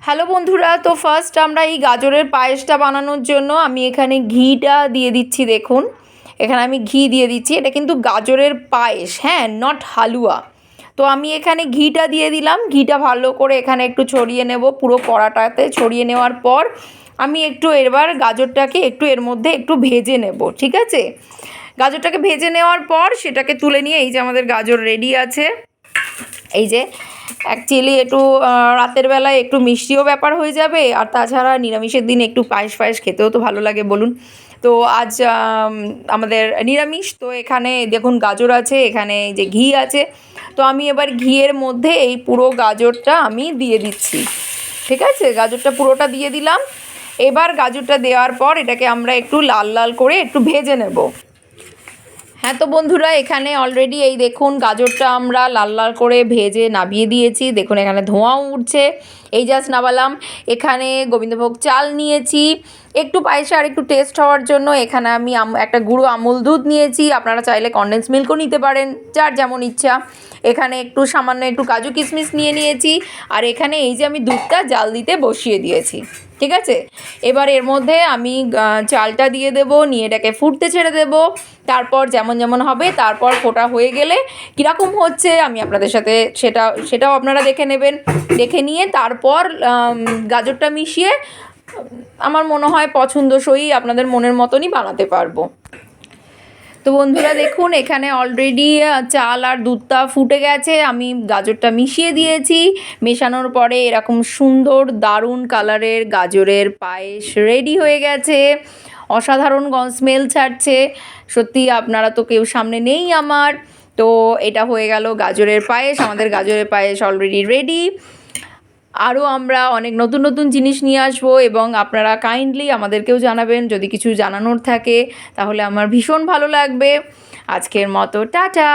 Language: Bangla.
হ্যালো বন্ধুরা, তো ফার্স্ট আমরা এই গাজরের পায়েসটা বানানোর জন্য আমি এখানে ঘিটা দিয়ে দিচ্ছি। দেখুন এখানে আমি ঘি দিয়ে দিচ্ছি। এটা কিন্তু গাজরের পায়েস, হ্যাঁ, নট হালুয়া। তো আমি এখানে ঘিটা দিয়ে দিলাম। ঘিটা ভালো করে এখানে একটু ছড়িয়ে নেব, পুরো কড়াটাতে ছড়িয়ে নেওয়ার পর আমি একটু এবার গাজরটাকে একটু এর মধ্যে একটু ভেজে নেব, ঠিক আছে। গাজরটাকে ভেজে নেওয়ার পর সেটাকে তুলে নিয়ে এই যে আমাদের গাজর রেডি আছে। এই যে অ্যাকচুয়ালি একটু রাতের বেলায় একটু মিষ্টিও ব্যাপার হয়ে যাবে, আর তাছাড়া নিরামিষের দিন একটু পায়েস ফায়েস খেতেও তো ভালো লাগে বলুন। তো আজ আমাদের নিরামিষ, তো এখানে দেখুন গাজর আছে, এখানে যে ঘি আছে। তো আমি এবার ঘিয়ের মধ্যে এই পুরো গাজরটা আমি দিয়ে দিচ্ছি, ঠিক আছে। গাজরটা পুরোটা দিয়ে দিলাম। এবার গাজরটা দেওয়ার পর এটাকে আমরা একটু লাল লাল করে একটু ভেজে নেব। হ্যাঁ, তো বন্ধুরা এখানে অলরেডি এই দেখুন গাজরটা আমরা লাল লাল করে ভেজে নামিয়ে দিয়েছি। দেখুন এখানে ধোঁয়াও উঠছে, এই জাস্ট নামালাম। এখানে গোবিন্দভোগ চাল নিয়েছি একটু পায়েসে আর একটু টেস্ট হওয়ার জন্য। এখানে আমি একটা গুঁড়ো আমুল দুধ নিয়েছি, আপনারা চাইলে কনডেন্স মিল্কও নিতে পারেন, যার যেমন ইচ্ছা। এখানে একটু সামান্য একটু কাজু কিশমিশ নিয়ে নিয়েছি, আর এখানে এই যে আমি দুধটা জাল দিতে বসিয়ে দিয়েছি, ঠিক আছে। এবার এর মধ্যে আমি চালটা দিয়ে দেব, নিয়ে এটাকে ফুটতে ছেড়ে দেব। তারপর যেমন যেমন হবে, তারপর ফোটা হয়ে গেলে কীরকম হচ্ছে আমি আপনাদের সাথে সেটাও আপনারা দেখে নেবেন। দেখে নিয়ে তারপর গাজরটা মিশিয়ে আমার মনে হয় পছন্দসই আপনাদের মনের মতনই বানাতে পারবো। তো বন্ধুরা দেখুন এখানে অলরেডি চাল আর দুধটা ফুটে গেছে, আমি গাজরটা মিশিয়ে দিয়েছি। মেশানোর পরে এরকম সুন্দর দারুণ কালারের গাজরের পায়েস রেডি হয়ে গেছে। অসাধারণ স্মেল ছাড়ছে, সত্যি আপনারা তো কেউ সামনে নেই আমার। তো এটা হয়ে গেল গাজরের পায়েস। আমাদের গাজরের পায়েস অলরেডি রেডি। আরও আমরা অনেক নতুন নতুন জিনিস নিয়ে আসবো, এবং আপনারা কাইন্ডলি আমাদেরকেও জানাবেন যদি কিছু জানানোর থাকে, তাহলে আমার ভীষণ ভালো লাগবে। আজকের মতো টাটা।